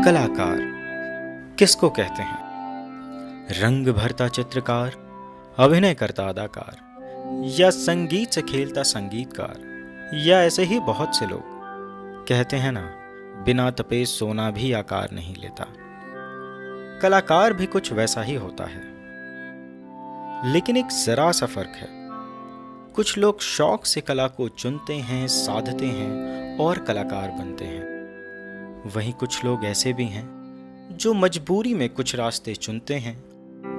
कलाकार किसको कहते हैं? रंग भरता चित्रकार, अभिनय करता अदाकार, या संगीत से खेलता संगीतकार, या ऐसे ही बहुत से लोग। कहते हैं ना, बिना तपे सोना भी आकार नहीं लेता। कलाकार भी कुछ वैसा ही होता है, लेकिन एक जरा सा फर्क है। कुछ लोग शौक से कला को चुनते हैं, साधते हैं और कलाकार बनते हैं। वहीं कुछ लोग ऐसे भी हैं जो मजबूरी में कुछ रास्ते चुनते हैं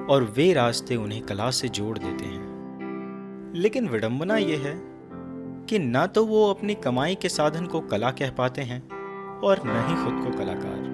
और वे रास्ते उन्हें कला से जोड़ देते हैं। लेकिन विडंबना यह है कि ना तो वो अपनी कमाई के साधन को कला कह पाते हैं और न ही खुद को कलाकार।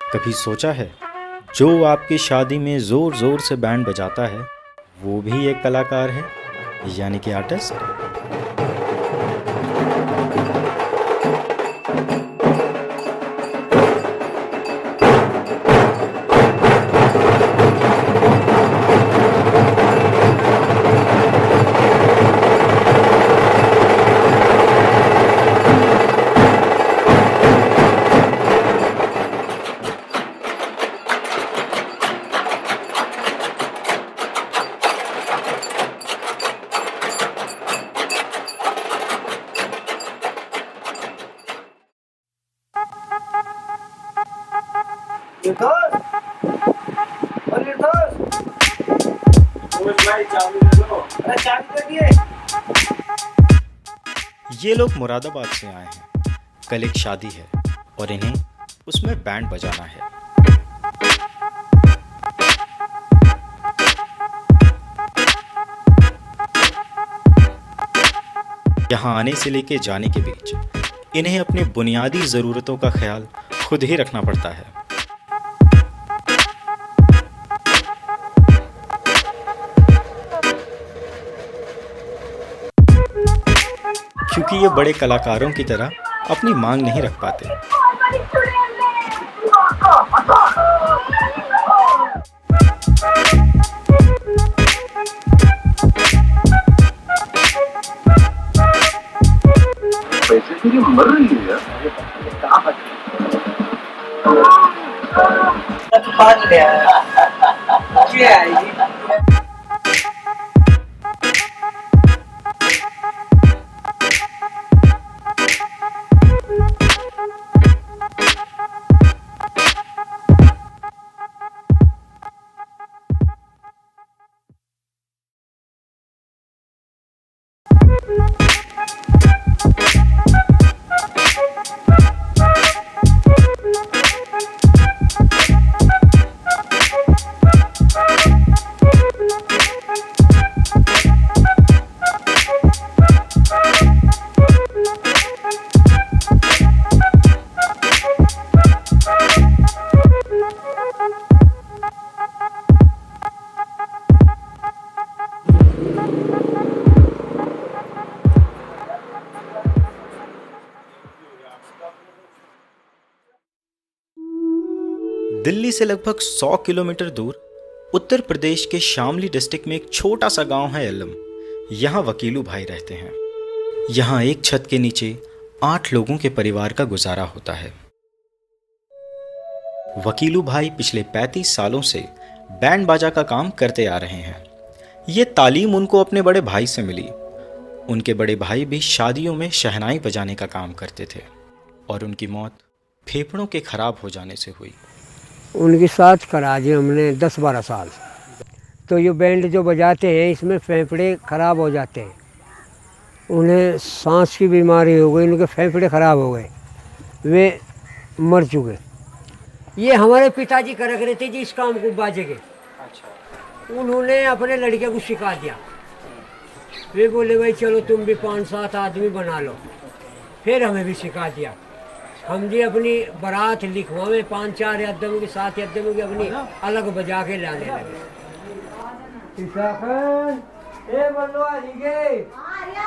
कभी सोचा है, जो आपकी शादी में जोर जोर से बैंड बजाता है वो भी एक कलाकार है, यानी कि आर्टिस्ट। ये लोग मुरादाबाद से आए हैं। कल एक शादी है और इन्हें उसमें बैंड बजाना है। यहाँ आने से लेके जाने के बीच इन्हें अपनी बुनियादी ज़रूरतों का ख्याल खुद ही रखना पड़ता है। क्योंकि ये बड़े कलाकारों की तरह अपनी मांग नहीं रख पाते। पैसे की मर रही है यार। दिल्ली से लगभग 100 किलोमीटर दूर उत्तर प्रदेश के शामली डिस्ट्रिक्ट में एक छोटा सा गांव है एलम। यहाँ वकीलू भाई रहते हैं। यहाँ एक छत के नीचे 8 लोगों के परिवार का गुजारा होता है। वकीलू भाई पिछले 35 सालों से बैंड बाजा का काम करते आ रहे हैं। ये तालीम उनको अपने बड़े भाई से मिली। उनके बड़े भाई भी शादियों में शहनाई बजाने का काम करते थे और उनकी मौत फेफड़ों के खराब हो जाने से हुई। उनकी साथ करा दी हमने 10-12 साल। तो ये बैंड जो बजाते हैं इसमें फेफड़े ख़राब हो जाते हैं, उन्हें सांस की बीमारी हो गई, उनके फेफड़े ख़राब हो गए, वे मर चुके। ये हमारे पिताजी करा करे थे जी इस काम को बाजे के। अच्छा। उन्होंने अपने लड़के को सिखा दिया। वे बोले भाई चलो तुम भी 5-7 आदमी बना लो, फिर हमें भी सिखा दिया। हम जी अपनी बारात लिखवावे 5-4 यद्दमों की 7 यद्दमों की अपनी अलग बजा के लाने लगे। ए बल्लो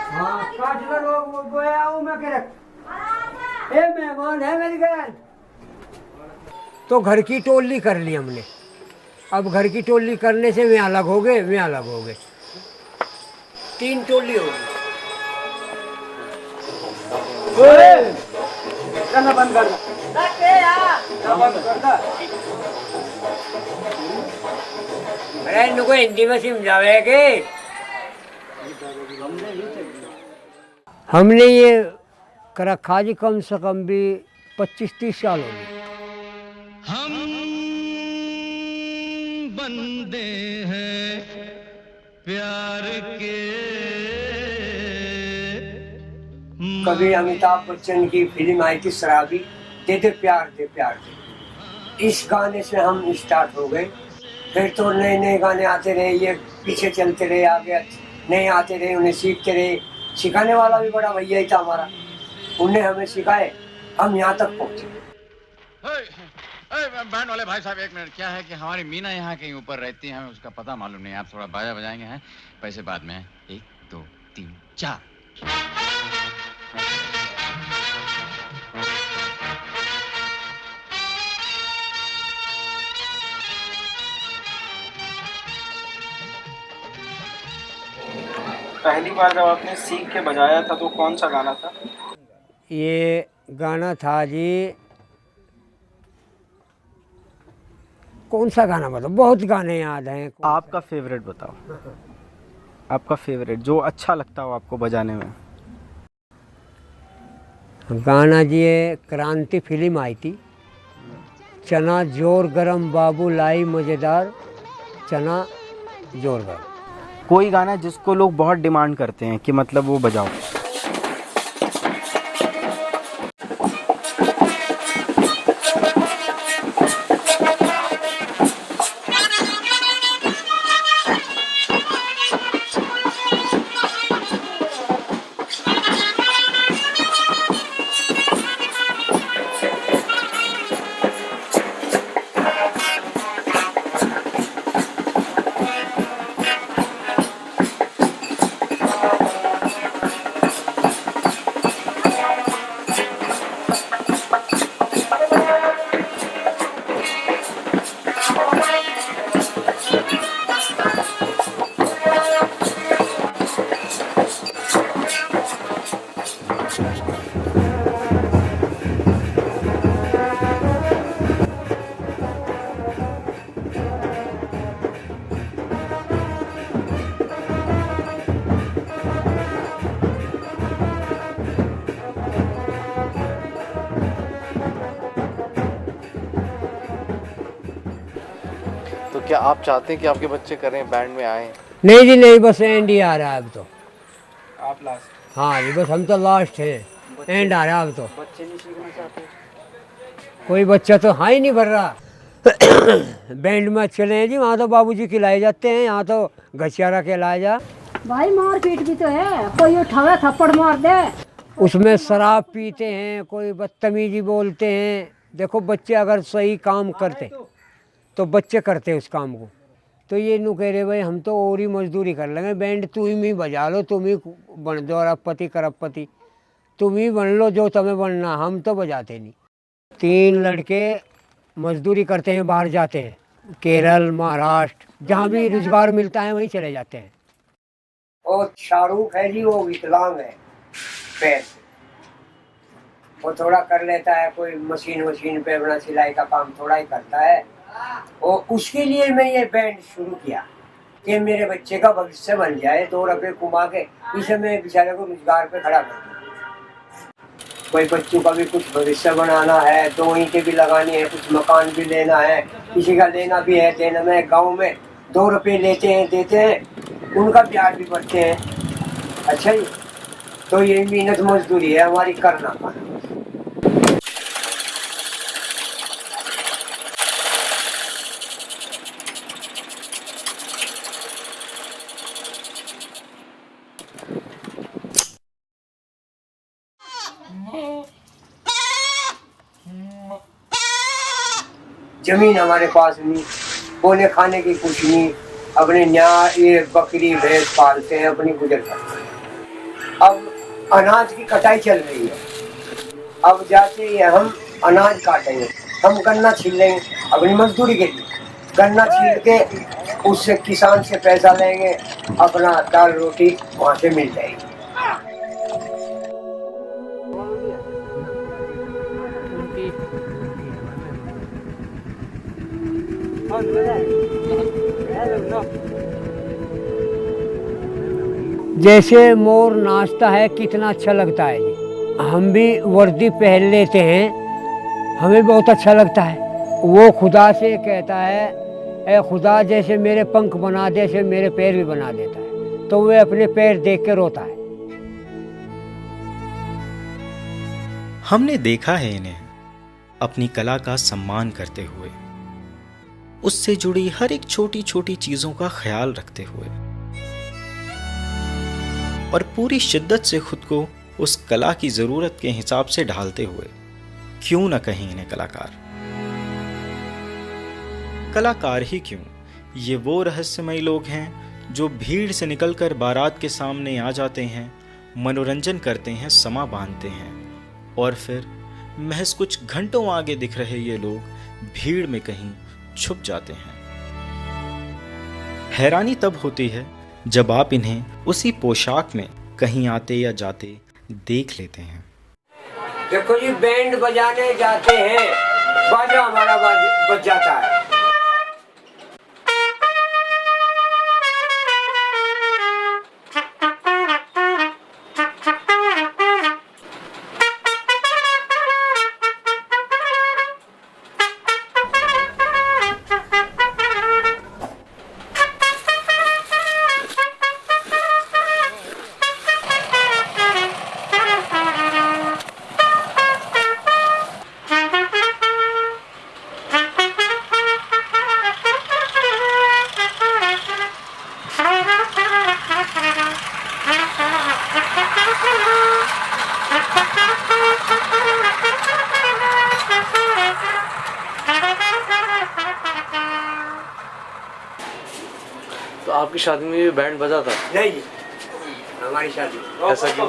हाँ काट लो लोग गोया हूँ मैं के रख। ए मेहमान है मेरी घर। तो घर की टोली कर ली हमने। अब घर की टोली करने से वे अलग हो गए, वे अलग हो गए, 3 टोली हो गई। बंद कर अरे इनको हिंदी में समझावे के। हमने ये कर रखा जी कम से कम भी 25-30 साल हो गए। हम बंदे हैं प्यार के। कभी अमिताभ बच्चन की फिल्म आई थी शराबी, दे दे प्यार दे प्यार दे, इस गाने से हम स्टार्ट हो गए। फिर तो नए नए गाने आते रहे, ये पीछे चलते रहे, आगे नए आते रहे, उन्हें सीखते रहे। सिखाने वाला भी बड़ा भैया ही था हमारा, उन्हें हमें सिखाए, हम यहाँ तक पहुँचे। बैंड वाले भाई साहब 1 मिनट, क्या है कि हमारी मीना यहाँ कहीं ऊपर रहती है, हमें उसका पता मालूम नहीं। आप थोड़ा बाजा बजाएंगे हैं, पैसे बाद में। 1 2 3 4। पहली बार जब आपने सीख के बजाया था तो कौन सा गाना था? ये गाना था जी, कौन सा गाना बताओ, बहुत गाने याद हैं। आपका फेवरेट बताओ, आपका फेवरेट जो अच्छा लगता हो आपको बजाने में। गाना जी ये क्रांति फिल्म आई थी, चना जोर गरम बाबू लाई मज़ेदार, चना जोर गरम। कोई गाना जिसको लोग बहुत डिमांड करते हैं कि मतलब वो बजाओ। तो क्या आप चाहते हैं कि आपके बच्चे करें, बैंड में आए? नहीं जी नहीं, बस एंड ही आ रहा है अब तो। आप लास्ट? हाँ जी बस हम तो लास्ट हैं, एंड आ रहा है अब तो। बच्चे नहीं सीखना चाहते? कोई बच्चा तो हाँ ही नहीं भर रहा। बैंड में चले हैं जी, वहाँ तो बाबूजी खिलाए जाते हैं, यहाँ तो घसियारा खिलाया जा। भाई मार पीट भी तो है, कोई उठावे थप्पड़ मार दे। उसमें शराब पीते हैं, कोई बदतमीजी बोलते हैं। देखो बच्चे अगर सही काम करते तो बच्चे करते उस काम को, तो ये नू कह रहे भाई हम तो और ही मजदूरी कर लेंगे, बैंड तुम ही बजा लो, तुम ही बन दो अरबपति करबपति, तुम ही बन लो जो तुम्हें बनना, हम तो बजाते नहीं। 3 लड़के मजदूरी करते हैं, बाहर जाते हैं, केरल महाराष्ट्र, जहाँ भी रोजगार मिलता है वहीं चले जाते हैं। और शाहरुख है जी, वो विकलांग है पैर से, वो थोड़ा कर लेता है, कोई मशीन पे अपना सिलाई का काम थोड़ा ही करता है। और उसके लिए मैं ये बैंड शुरू किया कि मेरे बच्चे का भविष्य बन जाए, 2 रुपये कमा के इसे मैं बेचारे को रोजगार पे खड़ा कर दूँ। कोई बच्चों का भी कुछ भविष्य बनाना है, 2 ईंटें भी लगानी है, कुछ मकान भी लेना है, किसी का लेना भी है, देना में गाँव में 2 रुपये लेते हैं देते हैं, उनका ब्याज भी बढ़ते हैं। अच्छा जी, तो ये मेहनत मजदूरी है हमारी, करना पाना। जमीन हमारे पास नहीं, बोले खाने की कुछ नहीं, अपने न्याय ये बकरी भैंस पालते हैं, अपनी गुजर करते हैं। अब अनाज की कटाई चल रही है, अब जाते ही हम अनाज काटेंगे, हम गन्ना छील लेंगे अपनी मजदूरी के लिए, गन्ना छील के उससे किसान से पैसा लेंगे, अपना दाल रोटी वहाँ से मिल जाएगी। जैसे मोर नाचता है कितना अच्छा लगता है जी, हम भी वर्दी पहन लेते हैं, हमें बहुत अच्छा लगता है। वो खुदा से कहता है, ए खुदा जैसे मेरे पंख बना दे, ऐसे मेरे पैर भी बना देता है, तो वह अपने पैर देख के रोता है। हमने देखा है इन्हें अपनी कला का सम्मान करते हुए, उससे जुड़ी हर एक छोटी छोटी चीजों का ख्याल रखते हुए और पूरी शिद्दत से खुद को उस कला की जरूरत के हिसाब से ढालते हुए। क्यों न कहें इन्हें कलाकार। कलाकार ही क्यों, ये वो रहस्यमयी लोग हैं जो भीड़ से निकलकर बारात के सामने आ जाते हैं, मनोरंजन करते हैं, समा बांधते हैं, और फिर महज कुछ घंटों आगे दिख रहे ये लोग भीड़ में कहीं छुप जाते हैं। हैरानी तब होती है जब आप इन्हें उसी पोशाक में कहीं आते या जाते देख लेते हैं। देखो जी, बैंड बजाने जाते हैं, बाजा हमारा बज जाता है। तो आपकी शादी में भी बैंड बजा था? नहीं जी, हमारी शादी ऐसा क्यों?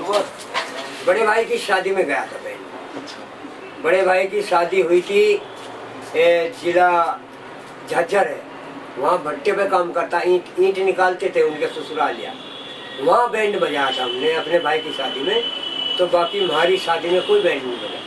बड़े भाई की शादी में गया था बैंड। बड़े भाई की शादी हुई थी, जिला झज्जर है, वहाँ भट्टे पे काम करता, ईंट निकालते थे उनके ससुराल, या वहाँ बैंड बजाया था हमने अपने भाई की शादी में। तो बाकी हमारी शादी में कोई बैंड नहीं बजा।